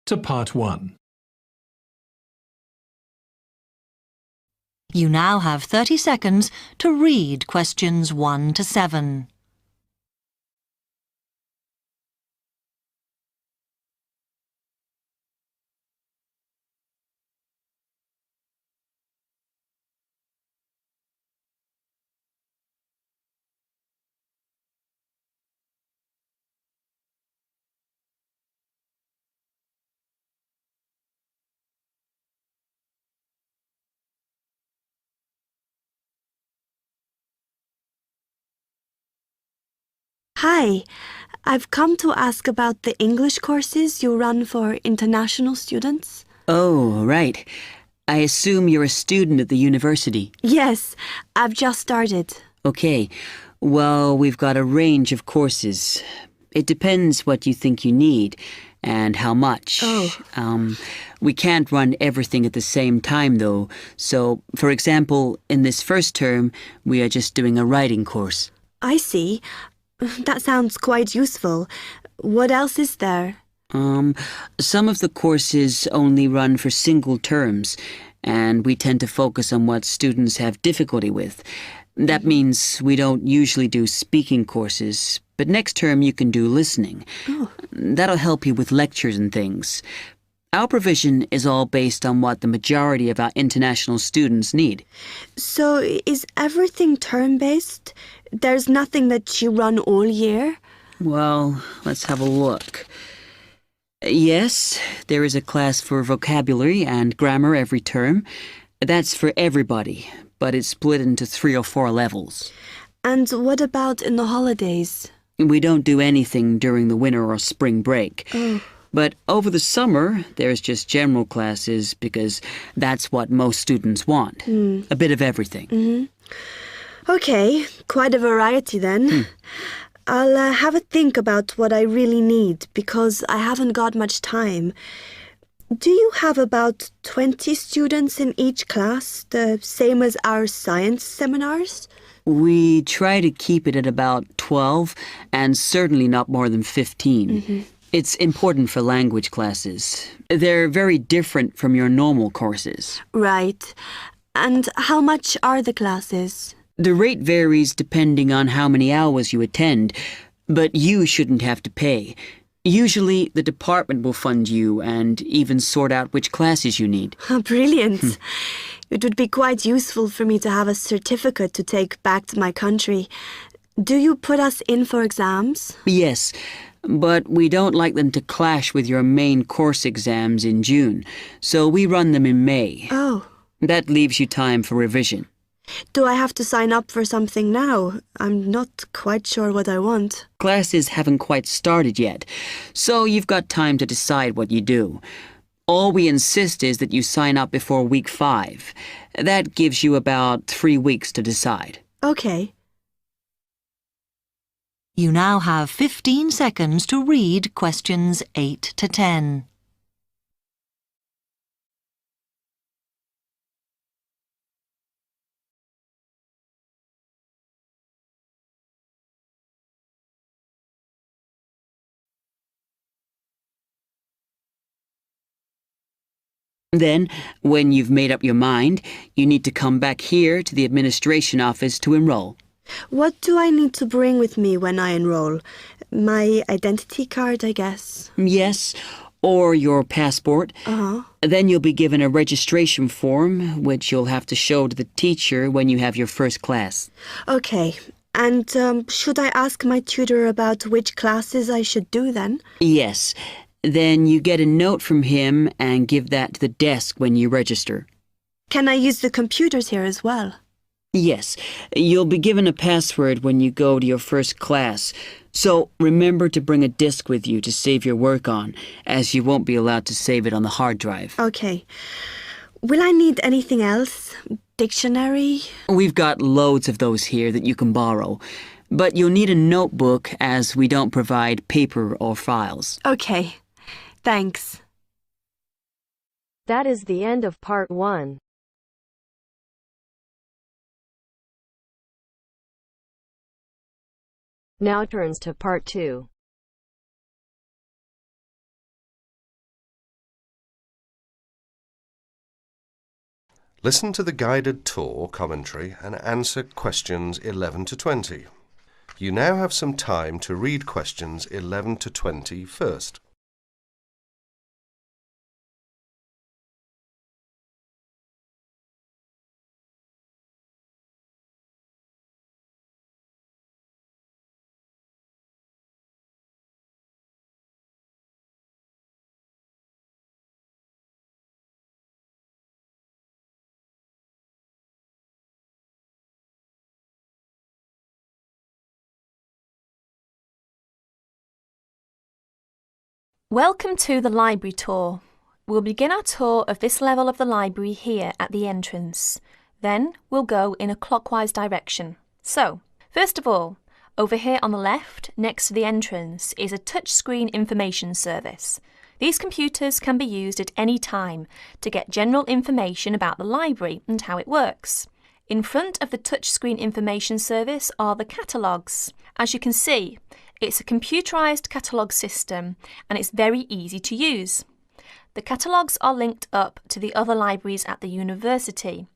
to Part 1. You now have 30 seconds to read questions 1 to 7. Hi, I've come to ask about the English courses you run for international students. Oh, right. I assume you're a student at the university. Yes, I've just started. Okay. Well, we've got a range of courses. It depends what you think you need and how much. Oh. We can't run everything at the same time, though. So, for example, in this first term, we are just doing a writing course. I see. That sounds quite useful. What else is there? Some of the courses only run for single terms, and we tend to focus on what students have difficulty with. That means we don't usually do speaking courses, but next term you can do listening. Oh. That'll help you with lectures and things. Our provision is all based on what the majority of our international students need. So is everything term-based? There's nothing that you run all year? Well, let's have a look. Yes, there is a class for vocabulary and grammar every term. That's for everybody, but it's split into 3 or 4 levels. And what about in the holidays? We don't do anything during the winter or spring break. Oh. But over the summer, there's just general classes because that's what most students want. A bit of everything. Mm-hmm. Okay, quite a variety then. I'll have a think about what I really need because I haven't got much time. Do you have about 20 students in each class, the same as our science seminars? We try to keep it at about 12 and certainly not more than 15. It's important for language classes. They're very different from your normal courses. Right. And how much are the classes? The rate varies depending on how many hours you attend, but you shouldn't have to pay. Usually, the department will fund you and even sort out which classes you need. Brilliant. It would be quite useful for me to have a certificate to take back to my country. Do you put us in for exams? Yes, but we don't like them to clash with your main course exams in June, so we run them in May. Oh. That leaves you time for revision. Do I have to sign up for something now? I'm not quite sure what I want. Classes haven't quite started yet, so you've got time to decide what you do. All we insist is that you sign up before week 5. That gives you about 3 weeks to decide. Okay. You now have 15 seconds to read questions 8 to 10. Then, when you've made up your mind, you need to come back here to the administration office to enroll. What do I need to bring with me when I enroll? My identity card, I guess. Yes, or your passport. Uh-huh. Then you'll be given a registration form, which you'll have to show to the teacher when you have your first class. Okay. And should I ask my tutor about which classes I should do then? Yes. Then you get a note from him and give that to the desk when you register. Can I use the computers here as well? Yes. You'll be given a password when you go to your first class. So remember to bring a disk with you to save your work on, as you won't be allowed to save it on the hard drive. Okay. Will I need anything else? Dictionary? We've got loads of those here that you can borrow. But you'll need a notebook as we don't provide paper or files. Okay. Thanks. That is the end of part 1. Now turns to part 2. Listen to the guided tour commentary and answer questions 11 to 20. You now have some time to read questions 11 to 20 first. Welcome to the library tour. We'll begin our tour of this level of the library here at the entrance. Then we'll go in a clockwise direction. So, first of all, over here on the left, next to the entrance, is a touchscreen information service. These computers can be used at any time to get general information about the library and how it works. In front of the touchscreen information service are the catalogues. As you can see, it's a computerized catalogue system and it's very easy to use. The catalogues are linked up to the other libraries at the university,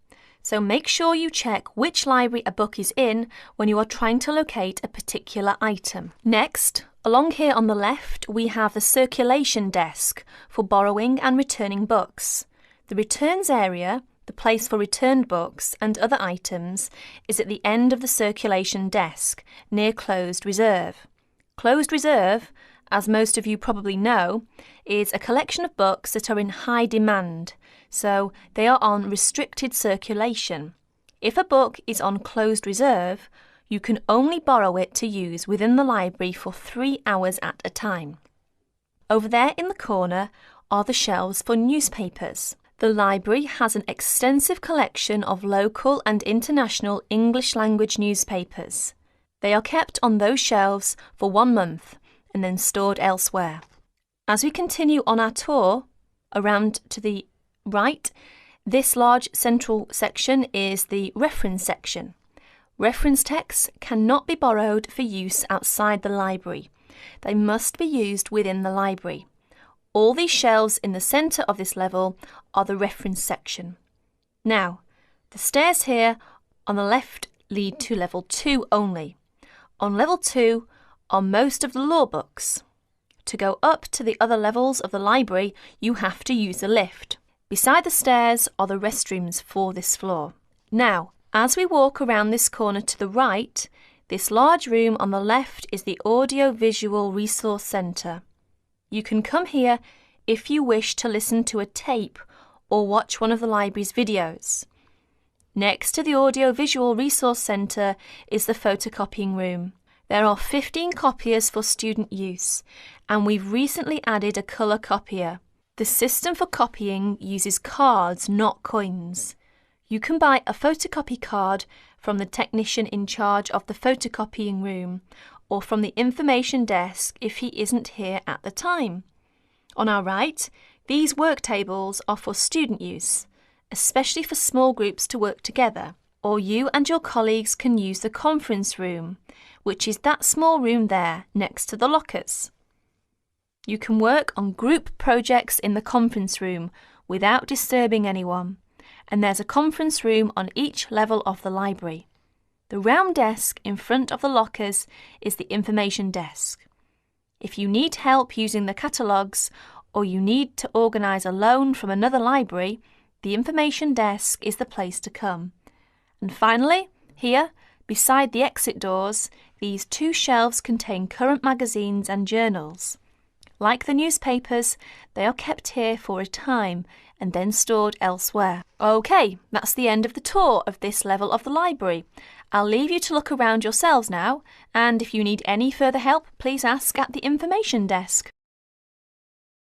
so make sure you check which library a book is in when you are trying to locate a particular item. Next, along here on the left, we have the circulation desk for borrowing and returning books. The returns area, the place for returned books and other items, is at the end of the circulation desk near closed reserve. Closed reserve, as most of you probably know, is a collection of books that are in high demand, so they are on restricted circulation. If a book is on closed reserve, you can only borrow it to use within the library for 3 hours at a time. Over there in the corner are the shelves for newspapers. The library has an extensive collection of local and international English language newspapers. They are kept on those shelves for 1 month and then stored elsewhere. As we continue on our tour, around to the right, this large central section is the reference section. Reference texts cannot be borrowed for use outside the library. They must be used within the library. All these shelves in the centre of this level are the reference section. Now, the stairs here on the left lead to level 2 only. On level 2 are most of the law books. To go up to the other levels of the library, you have to use a lift. Beside the stairs are the restrooms for this floor. Now, as we walk around this corner to the right, this large room on the left is the Audio-Visual Resource Centre. You can come here if you wish to listen to a tape or watch one of the library's videos. Next to the Audio-Visual Resource Centre is the photocopying room. There are 15 copiers for student use, and we've recently added a colour copier. The system for copying uses cards, not coins. You can buy a photocopy card from the technician in charge of the photocopying room, or from the information desk if he isn't here at the time. On our right, these work tables are for student use, especially for small groups to work together, or you and your colleagues can use the conference room, which is that small room there next to the lockers. You can work on group projects in the conference room without disturbing anyone, and there's a conference room on each level of the library. The round desk in front of the lockers is the information desk. If you need help using the catalogues, or you need to organise a loan from another library, the information desk is the place to come. And finally, here, beside the exit doors, these 2 shelves contain current magazines and journals. Like the newspapers, they are kept here for a time and then stored elsewhere. OK, that's the end of the tour of this level of the library. I'll leave you to look around yourselves now, and if you need any further help, please ask at the information desk.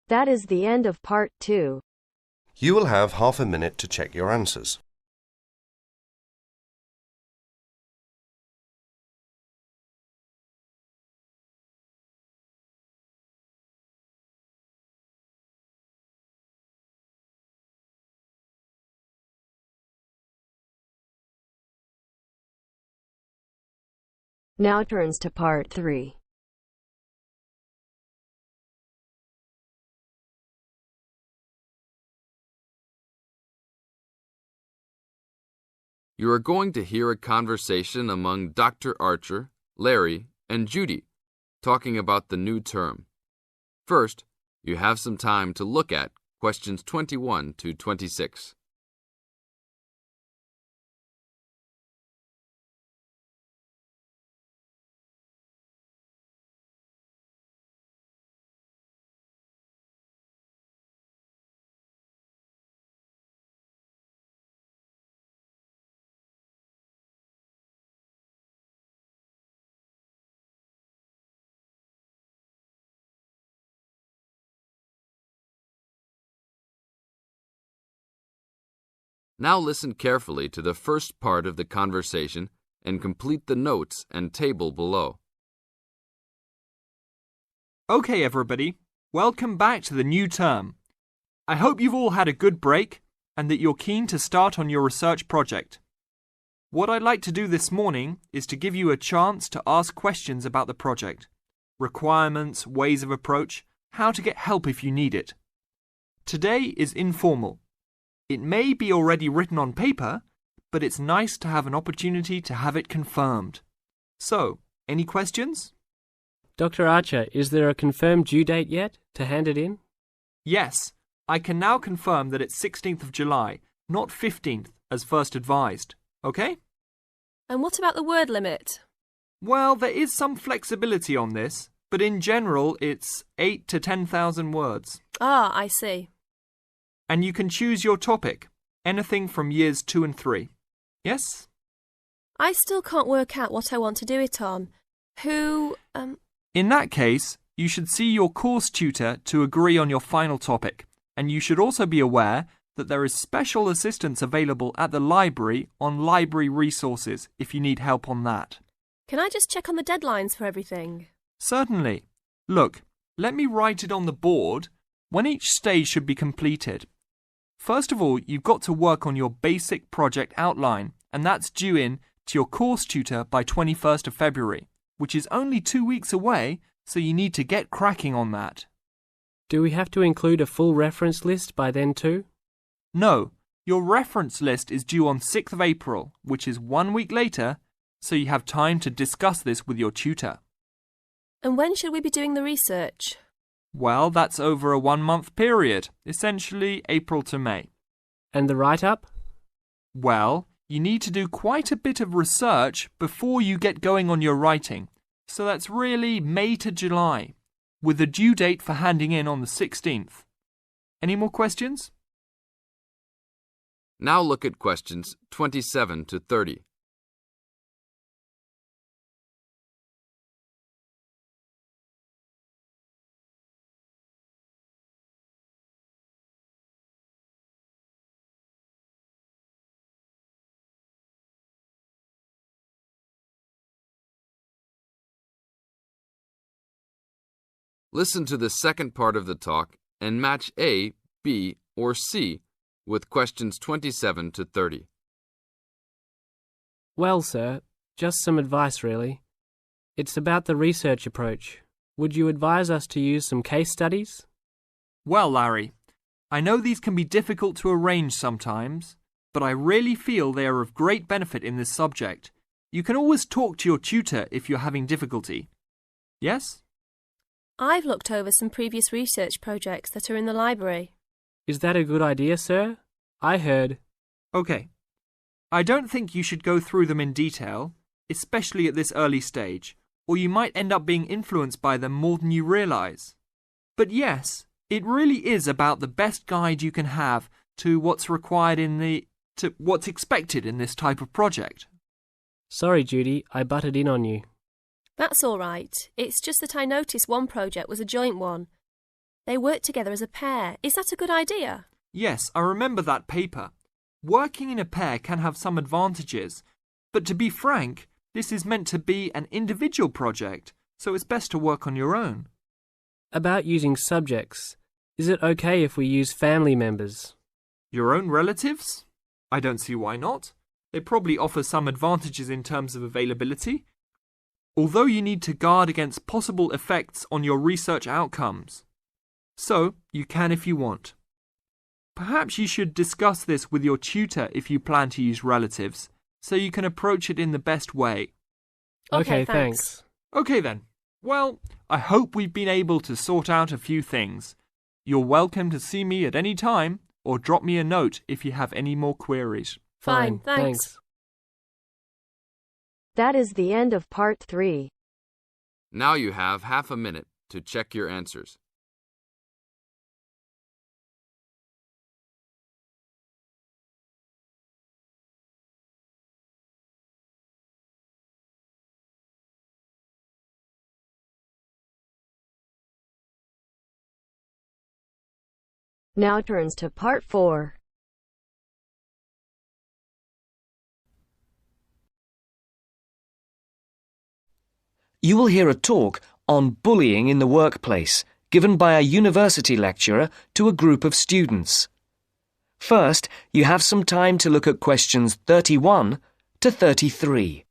That is the end of part 2. You will have half a minute to check your answers. Now turns to part 3. You are going to hear a conversation among Dr. Archer, Larry, and Judy, talking about the new term. First, you have some time to look at questions 21 to 26. Now listen carefully to the first part of the conversation and complete the notes and table below. Okay, everybody, welcome back to the new term. I hope you've all had a good break and that you're keen to start on your research project. What I'd like to do this morning is to give you a chance to ask questions about the project, requirements, ways of approach, how to get help if you need it. Today is informal. It may be already written on paper, but it's nice to have an opportunity to have it confirmed. So, any questions? Dr. Archer, is there a confirmed due date yet to hand it in? Yes, I can now confirm that it's 16th of July, not 15th as first advised. Okay? And what about the word limit? Well, there is some flexibility on this, but in general it's 8 to 10,000 words. Ah, I see. And you can choose your topic, anything from years 2 and 3. Yes? I still can't work out what I want to do it on. In that case, you should see your course tutor to agree on your final topic, and you should also be aware that there is special assistance available at the library on library resources if you need help on that. Can I just check on the deadlines for everything? Certainly. Look, let me write it on the board when each stage should be completed. First of all, you've got to work on your basic project outline, and that's due in to your course tutor by 21st of February, which is only 2 weeks away, so you need to get cracking on that. Do we have to include a full reference list by then too? No, your reference list is due on 6th of April, which is 1 week later, so you have time to discuss this with your tutor. And when should we be doing the research? Well, that's over a 1-month period, essentially April to May. And the write-up? Well, you need to do quite a bit of research before you get going on your writing, so that's really May to July, with the due date for handing in on the 16th. Any more questions? Now look at questions 27 to 30. Listen to the second part of the talk and match A, B, or C with questions 27 to 30. Well, sir, just some advice really. It's about the research approach. Would you advise us to use some case studies? Well, Larry, I know these can be difficult to arrange sometimes, but I really feel they are of great benefit in this subject. You can always talk to your tutor if you're having difficulty. Yes? I've looked over some previous research projects that are in the library. Is that a good idea, sir? I heard. Okay. I don't think you should go through them in detail, especially at this early stage, or you might end up being influenced by them more than you realise. But yes, it really is about the best guide you can have to what's required to what's expected in this type of project. Sorry, Judy, I butted in on you. That's all right. It's just that I noticed one project was a joint one. They worked together as a pair. Is that a good idea? Yes, I remember that paper. Working in a pair can have some advantages, but to be frank, this is meant to be an individual project, so it's best to work on your own. About using subjects, is it okay if we use family members? Your own relatives? I don't see why not. They probably offer some advantages in terms of availability, although you need to guard against possible effects on your research outcomes. So, you can if you want. Perhaps you should discuss this with your tutor if you plan to use relatives, so you can approach it in the best way. Okay, thanks. Okay then. Well, I hope we've been able to sort out a few things. You're welcome to see me at any time or drop me a note if you have any more queries. Fine, thanks. That is the end of part 3. Now you have half a minute to check your answers. Now turns to part 4. You will hear a talk on bullying in the workplace given by a university lecturer to a group of students. First, you have some time to look at questions 31 to 33.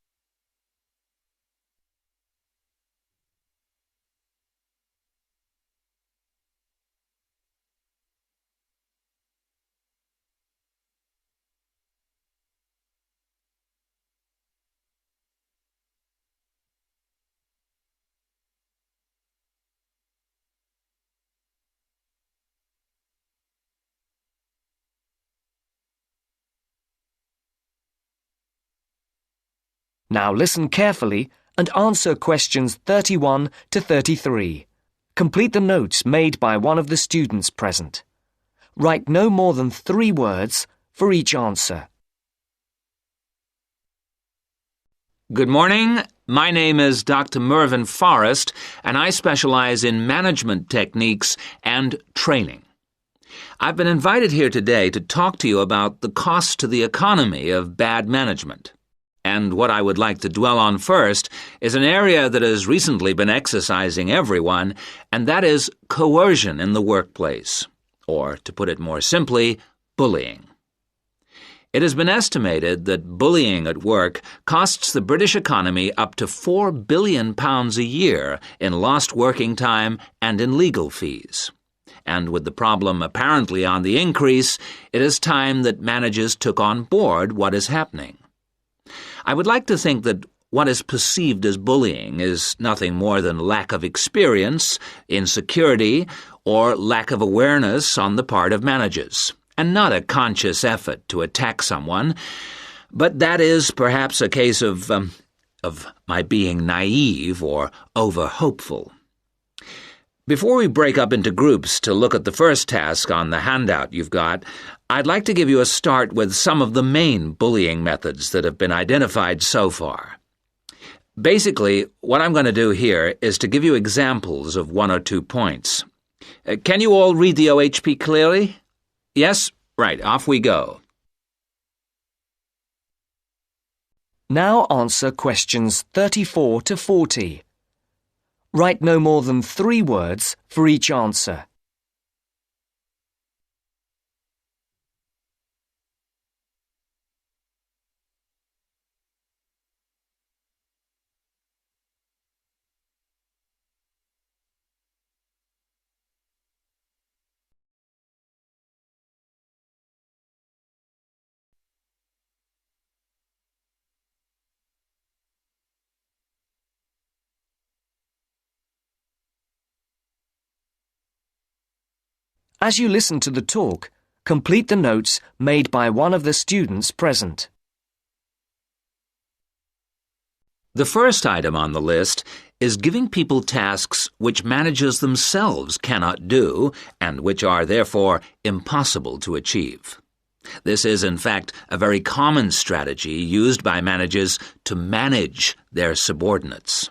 Now listen carefully and answer questions 31 to 33. Complete the notes made by one of the students present. Write no more than 3 words for each answer. Good morning. My name is Dr. Mervyn Forrest, and I specialize in management techniques and training. I've been invited here today to talk to you about the cost to the economy of bad management. And what I would like to dwell on first is an area that has recently been exercising everyone, and that is coercion in the workplace, or, to put it more simply, bullying. It has been estimated that bullying at work costs the British economy up to £4 billion a year in lost working time and in legal fees. And with the problem apparently on the increase, it is time that managers took on board what is happening. I would like to think that what is perceived as bullying is nothing more than lack of experience, insecurity, or lack of awareness on the part of managers, and not a conscious effort to attack someone. But that is perhaps a case of my being naive or over-hopeful. Before we break up into groups to look at the first task on the handout you've got, I'd like to give you a start with some of the main bullying methods that have been identified so far. Basically, what I'm going to do here is to give you examples of 1 or 2 points. Can you all read the OHP clearly? Yes? Right, off we go. Now answer questions 34 to 40. Write no more than 3 words for each answer. As you listen to the talk, complete the notes made by one of the students present. The first item on the list is giving people tasks which managers themselves cannot do and which are therefore impossible to achieve. This is, in fact, a very common strategy used by managers to manage their subordinates.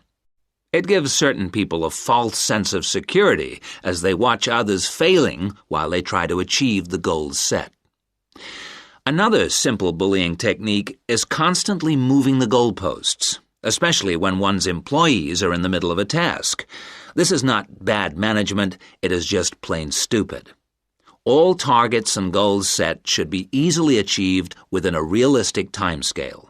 It gives certain people a false sense of security as they watch others failing while they try to achieve the goals set. Another simple bullying technique is constantly moving the goalposts, especially when one's employees are in the middle of a task. This is not bad management, it is just plain stupid. All targets and goals set should be easily achieved within a realistic timescale.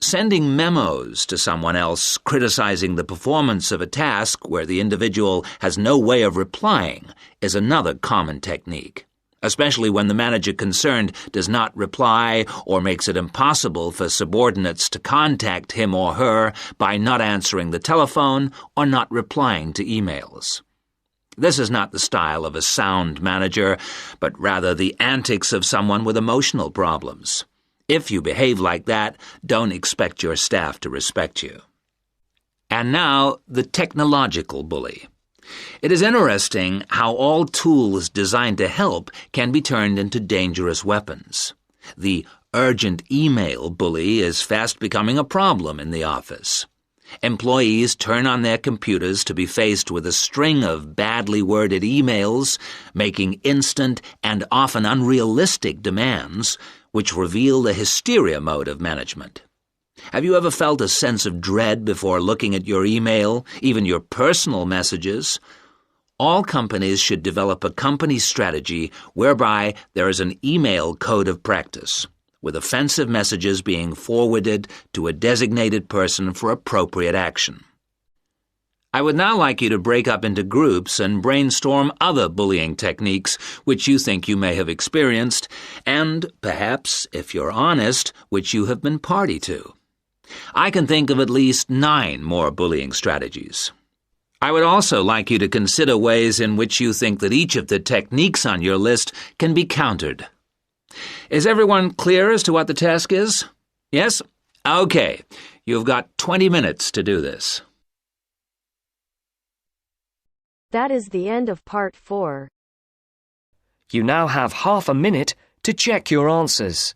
Sending memos to someone else criticizing the performance of a task where the individual has no way of replying is another common technique. especially when the manager concerned does not reply or makes it impossible for subordinates to contact him or her by not answering the telephone or not replying to emails. This is not the style of a sound manager, but rather the antics of someone with emotional problems. If you behave like that, don't expect your staff to respect you. And now, the technological bully. It is interesting how all tools designed to help can be turned into dangerous weapons. The urgent email bully is fast becoming a problem in the office. Employees turn on their computers to be faced with a string of badly worded emails, making instant and often unrealistic demands, which reveal the hysteria mode of management. Have you ever felt a sense of dread before looking at your email, even your personal messages? All companies should develop a company strategy whereby there is an email code of practice, with offensive messages being forwarded to a designated person for appropriate action. I would now like you to break up into groups and brainstorm other bullying techniques which you think you may have experienced, and perhaps, if you're honest, which you have been party to. I can think of at least 9 more bullying strategies. I would also like you to consider ways in which you think that each of the techniques on your list can be countered. Is everyone clear as to what the task is? Yes? Okay. You've got 20 minutes to do this. That is the end of part 4. You now have half a minute to check your answers.